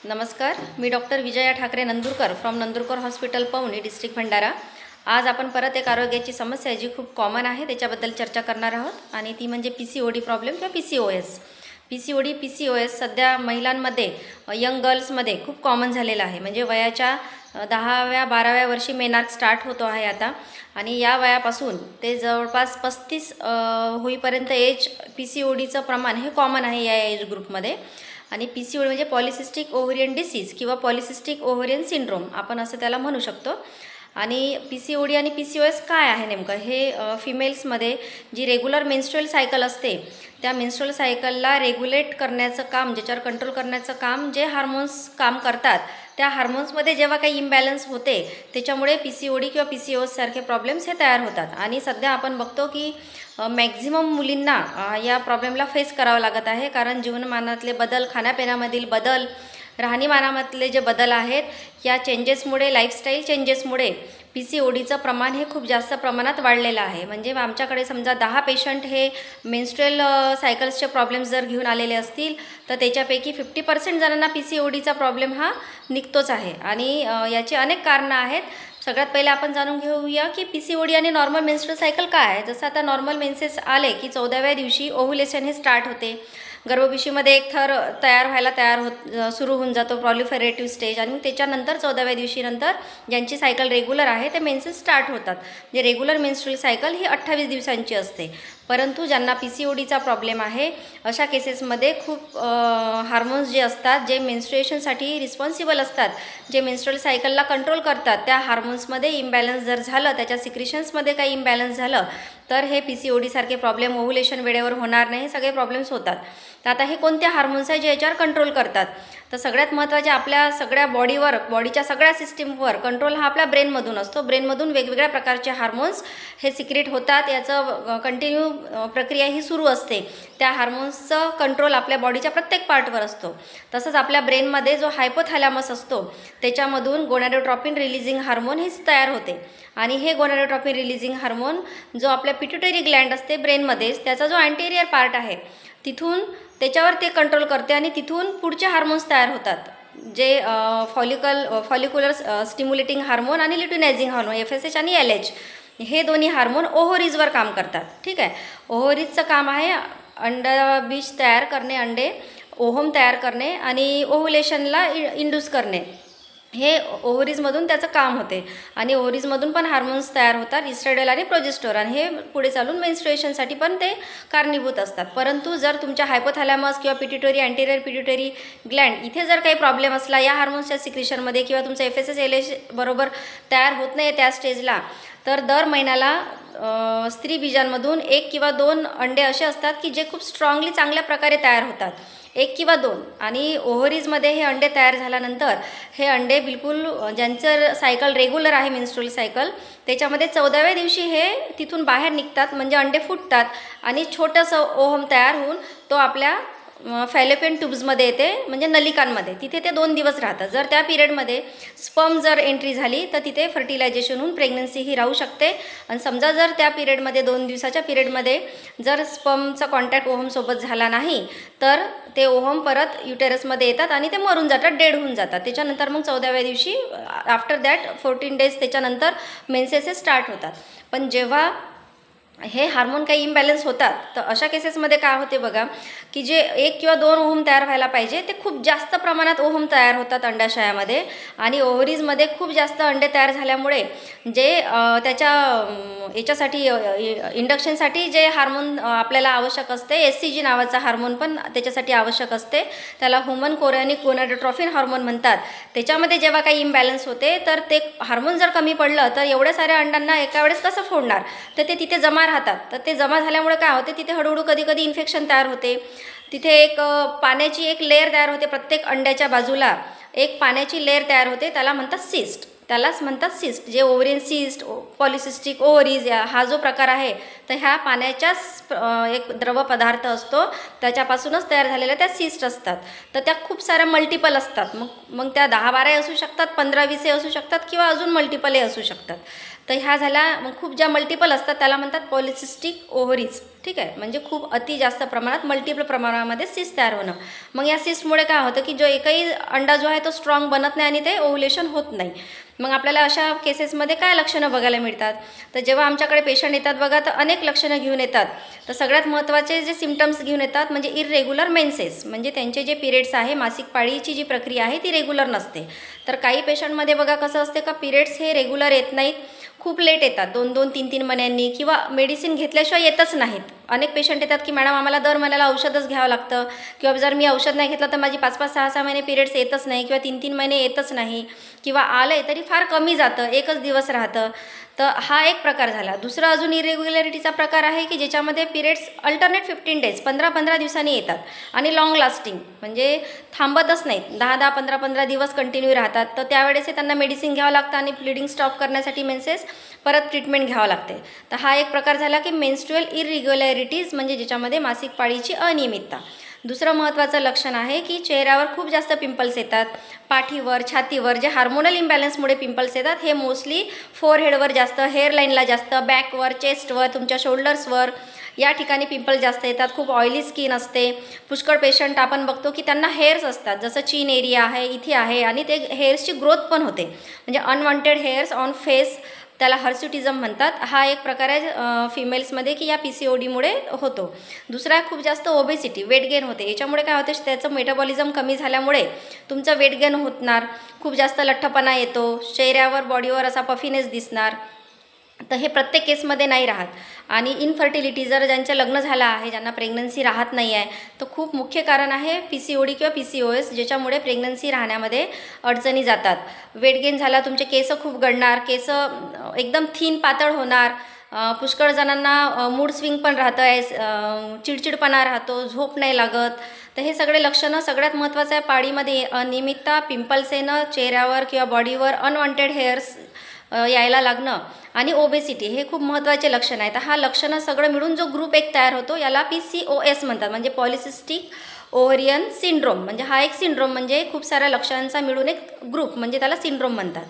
नमस्कार, मी doctor Vijaya Thackeray Nandurkar from Nandurkar hospital Pauni district Bhandara. आज आपण परत एक आरोग्याची समस्या जी खूप कॉमन आहे त्याच्याबद्दल चर्चा करणार आहोत आणि ती म्हणजे PCOD प्रॉब्लेम किंवा PCOS। PCOS सध्या महिलांमध्ये यंग गर्ल्समध्ये खूप कॉमन झालेला आहे। म्हणजे वयाच्या 10व्या 12व्या वर्षी मेनार्क स्टार्ट होतो आहे आता आणि या वयापासून ते जवळपास 35 होईपर्यंत एज PCODचं प्रमाण हे कॉमन आहे या एज ग्रुपमध्ये। आणि PCOD म्हणजे पॉलिसिस्टिक ओव्हरियन डिसीज किंवा पॉलिसिस्टिक ओव्हरियन सिंड्रोम आपण असं त्याला म्हणू शकतो। आणि PCOD आणि PCOS काय आहे नेमकं हे फिमेल्समध्ये जी रेग्युलर मेन्स्ट्रुअल सायकल असते त्या मेन्स्ट्रुअल सायकलला रेग्युलेट करण्याचं काम, ज्याच्यावर कंट्रोल करण्याचं काम जे हार्मोन्स काम करतात त्या हार्मोन्समध्ये जेव्हा काही इम्बॅलन्स होते त्याच्यामुळे PCOD किंवा PCOS सारखे प्रॉब्लेम्स हे तयार होतात। आणि सध्या आपण बघतो की मॅक्झिमम मुलींना या प्रॉब्लेमला फेस करावं लागत आहे, कारण जीवनमानातले बदल, खाण्यापिण्यामधील बदल, राहणीमानामधले जे बदल आहेत या चेंजेसमुळे, लाईफस्टाईल चेंजेसमुळे PCODचं प्रमाण हे खूप जास्त प्रमाणात वाढलेलं आहे। म्हणजे आमच्याकडे समजा 10 पेशंट हे मेन्स्ट्रुअल सायकल्सचे प्रॉब्लेम्स जर घेऊन आलेले असतील तर त्याच्यापैकी 50% जणांना PCODचा प्रॉब्लेम हा निघतोच आहे। आणि याची अनेक कारणं आहेत। सगळ्यात पहिले आपण जाणून घेऊया की PCOD आणि नॉर्मल मेन्स्ट्रुअल सायकल काय आहे। जसं आता नॉर्मल मेन्सेस आले की 14व्या दिवशी ओव्हुलेशन हे स्टार्ट होते। गर्भपिशवीमध्ये एक थर सुरू होऊन जातो, प्रॉलिफरेटिव्ह स्टेज, आणि त्याच्यानंतर 14व्या दिवशीनंतर ज्यांची सायकल रेग्युलर आहे ते मेन्सेस स्टार्ट होतात। जे रेग्युलर मेन्स्ट्रुअल सायकल ही 28 दिवसांची असते। परंतु ज्यांना PCODचा प्रॉब्लेम आहे अशा केसेसमध्ये खूप हार्मोन्स जे असतात, जे मेन्स्ट्रुएशनसाठी रिस्पॉन्सिबल असतात, जे मेन्स्ट्रुअल सायकलला कंट्रोल करतात, त्या हार्मोन्समध्ये इम्बॅलन्स जर झालं, त्याच्या सिक्रिशन्समध्ये काही इम्बॅलन्स झालं तर हे PCOD सारखे प्रॉब्लेम, ओव्हुलेशन वेळेवर होणार नाही, हे सगळे प्रॉब्लेम्स होतात। तर आता हे कोणते हार्मोन्स आहे जे याच्यावर कंट्रोल करतात? तर सगळ्यात महत्त्वाचे आपल्या सगळ्या बॉडीच्या सगळ्या सिस्टीमवर कंट्रोल हा आपल्या ब्रेनमधून असतो। ब्रेनमधून वेगवेगळ्या प्रकारचे हार्मोन्स हे सिक्रेट होतात, याचं कंटिन्यू प्रक्रिया ही सुरू असते। त्या हार्मोन्सचं कंट्रोल आपल्या बॉडीच्या प्रत्येक पार्टवर असतो। तसंच आपल्या ब्रेनमध्ये जो हायपोथॅलॅमस असतो त्याच्यामधून गोनाडोट्रोपिन रिलीजिंग हार्मोन हे तयार होते। आणि हे गोनाडोट्रोपिन रिलीजिंग हार्मोन जो आपल्या पिट्युटरी ग्लँड असते ब्रेनमध्येच, त्याचा जो अँटेरियर पार्ट आहे तिथून त्याच्यावर ते कंट्रोल करते आणि तिथून पुढचे हार्मोन्स तयार होतात, जे फॉलिक्युलर स्टिम्युलेटिंग हार्मोन आणि ल्युटिनायझिंग हार्मोन FSH आणि LH हे दोन्ही हार्मोन ओव्हरीजवर काम करतात। ठीक आहे, ओव्हरीजचं काम आहे अंडबीज तयार करणे, अंडे ओव्हम तयार करणे आणि ओव्हुलेशनला इंड्यूस करणे, हे ओव्हरीजमधून त्याचं काम होते। आणि ओव्हरीजमधून पण हार्मोन्स तयार होतात, इस्ट्रेडल आणि प्रोजेस्टेरॉन, हे पुढे चालून मेन्स्ट्रुएशनसाठी पण ते कारणीभूत असतात। परंतु जर तुमच्या हायपोथॅलॅमस किंवा पिट्युटरी, अँटेरियर पिट्युटरी ग्लँड इथे जर काही प्रॉब्लेम असला या हार्मोन्सच्या सिक्रेशनमध्ये किंवा तुमचं FSH LH बरोबर तयार होत नाही त्या स्टेजला, तर दर महिन्याला स्त्री बीजांमधून 1 किंवा 2 अंडे असे असतात की जे खूप स्ट्रॉंगली चांगल्या प्रकारे तयार होतात, 1 किंवा 2। आणि ओव्हरीजमध्ये हे अंडे तयार झाल्यानंतर हे अंडे बिलकुल ज्यांचं सायकल रेग्युलर आहे मेन्स्ट्रुअल सायकल त्याच्यामध्ये 14व्या दिवशी हे तिथून बाहेर निघतात, म्हणजे अंडे फुटतात आणि छोटंसं ओव्हम तयार होऊन तो आपल्या फॅलोपियन ट्यूब्समध्ये येते, म्हणजे नलिकांमध्ये, तिथे ते 2 दिवस राहतात। जर त्या पिरियडमध्ये स्पर्म जर एंट्री झाली तर तिथे फर्टिलायझेशन होऊन प्रेग्नन्सी ही राहू शकते। आणि समजा जर त्या पिरियडमध्ये 2 दिवसाच्या पिरियडमध्ये जर स्पर्मचा कॉन्टॅक्ट ओव्हमसोबत झाला नाही तर ते ओव्हम परत युटेरसमध्ये येतात आणि ते मरून जातात, डेड होऊन जातात। त्याच्यानंतर मग 14व्या दिवशी आफ्टर दॅट 14 डेज त्याच्यानंतर मेन्सेस हे स्टार्ट होतात। पण जेव्हा हे हार्मोन काही इम्बॅलन्स होतात तर अशा केसेसमध्ये काय होते बघा की जे 1 किंवा 2 ओव्हम तयार व्हायला पाहिजे ते खूप जास्त प्रमाणात ओव्हम तयार होतात अंडाशयामध्ये। आणि ओव्हरीजमध्ये खूप जास्त अंडे तयार झाल्यामुळे जे याच्यासाठी इंडक्शनसाठी जे हार्मोन आपल्याला आवश्यक असते, SCG नावाचा हार्मोन पण त्याच्यासाठी आवश्यक असते, त्याला ह्यूमन कोरियनिक गोनाडोट्रोपिन हार्मोन म्हणतात। त्याच्यामध्ये जेव्हा काही इम्बॅलन्स होते तर ते हार्मोन जर कमी पडलं तर एवढ्या साऱ्या अंडांना एका वेळेस कसं फोडणार, तर ते तिथे जमा राहतात। तर ते जमा झाल्यामुळे काय होते, तिथे हळूहळू कधी इन्फेक्शन तयार होते, तिथे एक पाण्याची एक लेअर तयार होते, प्रत्येक अंड्याच्या बाजूला एक पाण्याची लेअर तयार होते, त्याला म्हणतात सिस्ट, त्यालाच म्हणतात सिस्ट। जे ओव्हरियन सिस्ट, पॉलिसिस्टिक ओव्हरीज हा जो प्रकार आहे तर ह्या पाण्याच्याच एक द्रव पदार्थ असतो त्याच्यापासूनच तयार झालेल्या त्या सिस्ट असतात। तर त्या खूप साऱ्या मल्टिपल असतात, मग त्या 10-12 असू शकतात, 15-20 असू शकतात किंवा अजून मल्टिपल असू शकतात। तर ह्या झाल्या. मग खूप ज्या मल्टिपल असतात त्याला म्हणतात पॉलिसिस्टिक ओव्हरीज. ठीक आहे, म्हणजे खूप अति जास्त प्रमाणात मल्टिपल प्रमाणामध्ये सिस्ट तयार होणं. मग या सिस्टमुळे काय होतं की जो एकही अंडा जो आहे तो स्ट्रॉंग बनत नाही आणि ते ओव्हुलेशन होत नाही. मग आपल्याला अशा केसेसमध्ये काय लक्षणं बघायला मिळतात? तर जेव्हा आमच्याकडे पेशंट येतात बघा, तर अनेक लक्षणं घेऊन येतात. तर सगळ्यात महत्त्वाचे जे सिम्पटम्स घेऊन येतात म्हणजे इररेग्युलर मेन्सेस, म्हणजे त्यांचे जे पिरियड्स आहे, मासिक पाळीची जी प्रक्रिया आहे ती रेग्युलर नसते. तर काही पेशंटमध्ये बघा कसं असते का पिरियड्स हे रेग्युलर येत नाहीत, खूप लेट येतात, 2-2, 3-3 महिन्यांनी, किंवा मेडिसिन घेतल्याशिवाय येतच नाहीत. अनेक पेशंट येतात की मॅडम आम्हाला दर महिन्याला औषधच घ्यावं लागतं, किंवा जर मी औषध नाही घेतलं तर माझी 5-5, 6-6 महिने पिरियड्स येतच नाही, किंवा 3-3 महिने येतच नाही, किंवा आलं तरी फार कमी जातं, एकच दिवस राहतं. तर हा एक प्रकार झाला. दुसरा अजून इरेग्युलरिटीचा प्रकार आहे की ज्याच्यामध्ये पिरियड्स अल्टरनेट 15 डेज, 15-15 दिवसांनी येतात आणि लॉंग लास्टिंग, म्हणजे थांबतच नाहीत, 10-10, 15-15 दिवस कंटिन्यू राहतात. तर त्यावेळेस त्यांना मेडिसिन घ्यावं लागतं आणि ब्लिडिंग स्टॉप करण्यासाठी मेन्सेस परत ट्रीटमेंट घ्यावं लागते. तर हा एक प्रकार झाला की मेन्स्ट्रुअल इरेग्युलरिटीज, म्हणजे ज्याच्यामध्ये मासिक पाळीची अनियमितता. दुसरं महत्त्वाचं लक्षण आहे की चेहऱ्यावर खूप जास्त पिंपल्स येतात, पाठीवर, छातीवर, जे हार्मोनल इम्बॅलन्समुळे पिंपल्स येतात. हे मोस्टली फोरहेडवर जास्त, हेअरलाईनला जास्त, बॅकवर, चेस्टवर, तुमच्या शोल्डर्सवर या ठिकाणी पिंपल जास्त येतात. खूप ऑइली स्किन असते. पुष्कळ पेशंट आपण बघतो की त्यांना हेअर्स असतात, जसं चीन एरिया आहे इथे आहे, आणि ते हेअर्सची ग्रोथ पण होते, म्हणजे अनवॉन्टेड हेअर्स ऑन फेस, त्याला हर्स्युटिझम म्हणतात. हा एक प्रकार आहे फिमेल्समध्ये की या PCODमुळे होतो. दुसरा खूप जास्त ओबेसिटी, वेट गेन होते. याच्यामुळे काय होते, त्याचं मेटाबॉलिझम कमी झाल्यामुळे तुमचं वेट गेन होणार, खूप जास्त लठ्ठपणा येतो, चेहऱ्यावर, बॉडीवर असा पफिनेस दिसणार. तर हे प्रत्येक केसमध्ये नाही राहत. आणि इनफर्टिलिटी, जर ज्यांचं लग्न झालं आहे, ज्यांना प्रेग्नन्सी राहत नाही आहे, तर खूप मुख्य कारण आहे PCOD किंवा PCOS, ज्याच्यामुळे प्रेग्नन्सी राहण्यामध्ये अडचणी जातात. वेट गेन झाला, तुमचे केस खूप गळणार, केस एकदम थिन पातळ होणार. पुष्कळ जणांना मूड स्विंग पण राहतं, चिडचिडपणा राहतो, झोप नाही लागत. तर हे सगळे लक्षणं सगळ्यात महत्त्वाचं आहे. पाळीमध्ये अनियमितता, पिंपल्स येणं चेहऱ्यावर किंवा बॉडीवर, अनवॉन्टेड हेअर्स यायला लागणं आणि ओबेसिटी, हे खूप महत्त्वाचे लक्षण आहे. तर हा लक्षणं सगळं मिळून जो ग्रुप एक तयार होतो याला PCOS म्हणतात, म्हणजे पॉलिसिस्टिक ओव्हरियन सिंड्रोम. म्हणजे हा एक सिंड्रोम, म्हणजे खूप साऱ्या लक्षणांचा मिळून एक ग्रुप, म्हणजे त्याला सिंड्रोम म्हणतात.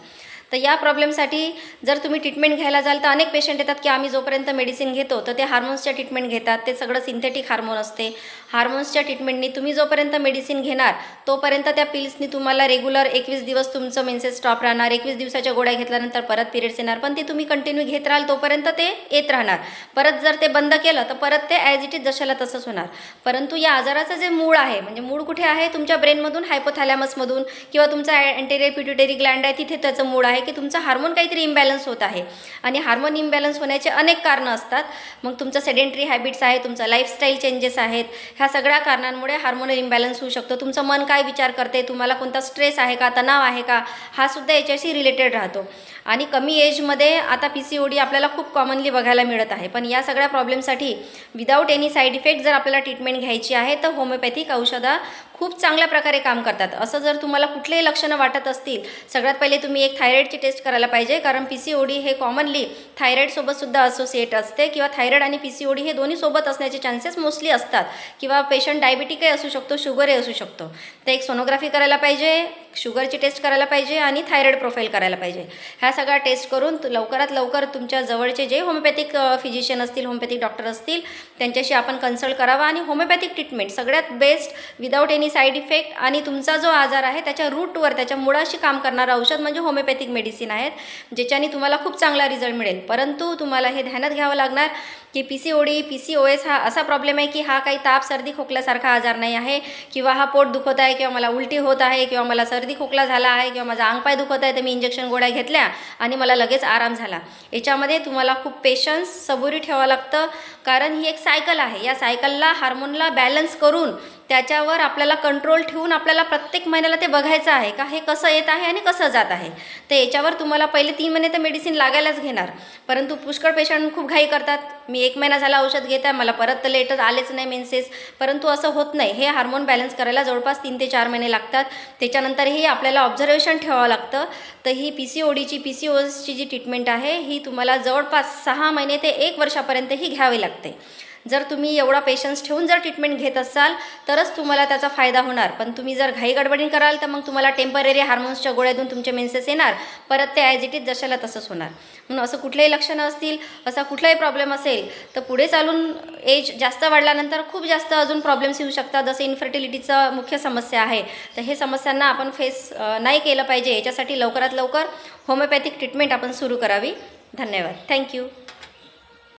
तर या प्रॉब्लेमसाठी जर तुम्ही ट्रीटमेंट घ्यायला जाल तर अनेक पेशंट येतात की आम्ही जोपर्यंत मेडिसिन घेतो तर ते हार्मोन्सच्या ट्रीटमेंट घेतात. ते सगळं सिंथेटिक हार्मोन असते. हार्मोन्सच्या ट्रीटमेंटनी तुम्ही जोपर्यंत मेडिसिन घेणार तोपर्यंत त्या पिल्सनी तुम्हाला रेग्युलर 21 दिवस तुमचं मेन्सेस स्टॉप राहणार. 21 दिवसाच्या गोळ्या घेतल्यानंतर परत पिरियड्स येणार, पण ते तुम्ही कंटिन्यू घेत राहाल तोपर्यंत ते येत राहणार. परत जर ते बंद केलं तर परत ते ॲज इट इज जशाला तसंच होणार. परंतु या आजाराचं जे मूळ आहे, म्हणजे मूळ कुठे आहे, तुमच्या ब्रेनमधून, हायपोथॅलॅमसमधून, किंवा तुमचा अँटेरियर पिट्युटरी ग्लँड आहे तिथे त्याचं मूळ आहे की तुमचा हार्मोन काहीतरी इम्बॅलन्स होत आहे. आणि हार्मोन इम्बॅलन्स होण्याचे अनेक कारणं असतात. मग तुमचं सेडेंटरी हॅबिट्स आहे, तुमचं लाईफस्टाईल चेंजेस आहेत, ह्या सगळ्या कारणांमुळे हार्मोनल इम्बॅलन्स होऊ शकतो. तुमचं मन काय विचार करते, तुम्हाला कोणता स्ट्रेस आहे का, तणाव आहे का, हा सुद्धा याच्याशी रिलेटेड राहतो. आणि कमी एजमध्ये आता PCOD आपल्याला खूप कॉमनली बघायला मिळत आहे. पण या सगळ्या प्रॉब्लेमसाठी विदाऊट एनी साईड इफेक्ट जर आपल्याला ट्रीटमेंट घ्यायची आहे तर होमिओपॅथिक औषधं खूप चांगल्या प्रकारे काम करतात. असं जर तुम्हाला कुठलेही लक्षणं वाटत असतील, सगळ्यात पहिले तुम्ही एक थायरॉईडची टेस्ट करायला पाहिजे, कारण PCOD हे कॉमनली थायरॉईडसोबत सुद्धा असोसिएट असते, किंवा थायरॉईड आणि PCOD हे दोन्ही सोबत असण्याचे चान्सेस मोस्टली असतात, किंवा पेशंट डायबिटिकही असू शकतो, शुगरही असू शकतो. तर एक सोनोग्राफी करायला पाहिजे, शुगरची टेस्ट करायला पाहिजे आणि थायरॉईड प्रोफाईल करायला पाहिजे. ह्या सगळ्या टेस्ट करून लवकरात लवकर तुमच्या जवळचे जे होमिओपॅथिक फिजिशियन असतील, होमिओपॅथिक डॉक्टर असतील, त्यांच्याशी आपण कन्सल्ट करावा. आणि होमिओपॅथिक ट्रीटमेंट सगळ्यात best, without any side effect, आणि तुमचा जो आजार आहे त्याच्या रूटवर, त्याच्या मुळाशी काम करणारं औषध म्हणजे होमिओपॅथिक मेडिसिन आहेत, ज्याच्याने तुम्हाला खूप चांगला रिझल्ट मिळेल. परंतु तुम्हाला हे ध्यानात घ्यावं लागणार की PCOD, PCOS हा असा प्रॉब्लेम आहे की हा काही ताप, सर्दी, खोकल्यासारखा आजार नाही आहे, किंवा हा पोट दुखत आहे, किंवा मला उलटी होत आहे, किंवा मला सर्दी खोकला झाला आहे, किंवा माझा अंगपाय दुखत आहे तर मी इंजेक्शन गोळ्या घेतल्या आणि मला लगेच आराम झाला. याच्यामध्ये तुम्हाला खूप पेशन्स, सबुरी ठेवावं लागतं, कारण ही एक सायकल आहे. या सायकलला, हार्मोनला बॅलन्स करून त्याच्यावर आपल्याला कंट्रोल ठेवून आपल्याला प्रत्येक महिन्याला ते बघायचं आहे का हे कसं येत आहे आणि कसं जात आहे. तर याच्यावर तुम्हाला पहिले 3 महिने तर मेडिसिन लागायलाच घेणार. परंतु पुष्कळ पेशंट खूप घाई करतात, मी 1 महिना झाला औषध घेत आहे, मला परत तर लेटच आलेच नाही मेन्सेस. परंतु असं होत नाही. हे हार्मोन बॅलन्स करायला जवळपास 3 ते 4 महिने लागतात. त्याच्यानंतरही आपल्याला ऑब्झर्वेशन ठेवावं लागतं. तर ही PCODची, PCOSची जी ट्रीटमेंट आहे ही तुम्हाला जवळपास 6 महिने ते 1 वर्षापर्यंत ही घ्यावी लागते. जर तुम्ही एवढा पेशन्स ठेवून जर ट्रीटमेंट घेत असाल तरच तुम्हाला त्याचा फायदा होणार. पण तुम्ही जर घाई गडबडीने कराल तर मग तुम्हाला टेम्पररी हार्मोन्सच्या गोळ्या देऊन तुमचे मेन्सेस येणार, परत ते ॲज इट इज जशाला तसंच होणार. म्हणून असं कुठलेही लक्षणं असतील, असा कुठलाही प्रॉब्लेम असेल तर पुढे चालून एज जास्त वाढल्यानंतर खूप जास्त अजून प्रॉब्लेम्स येऊ शकतात. जसं इन्फर्टिलिटीचं मुख्य समस्या आहे, तर हे समस्यांना आपण फेस नाही केलं पाहिजे. याच्यासाठी लवकरात लवकर होमिओपॅथिक ट्रीटमेंट आपण सुरू करावी. धन्यवाद. थँक्यू.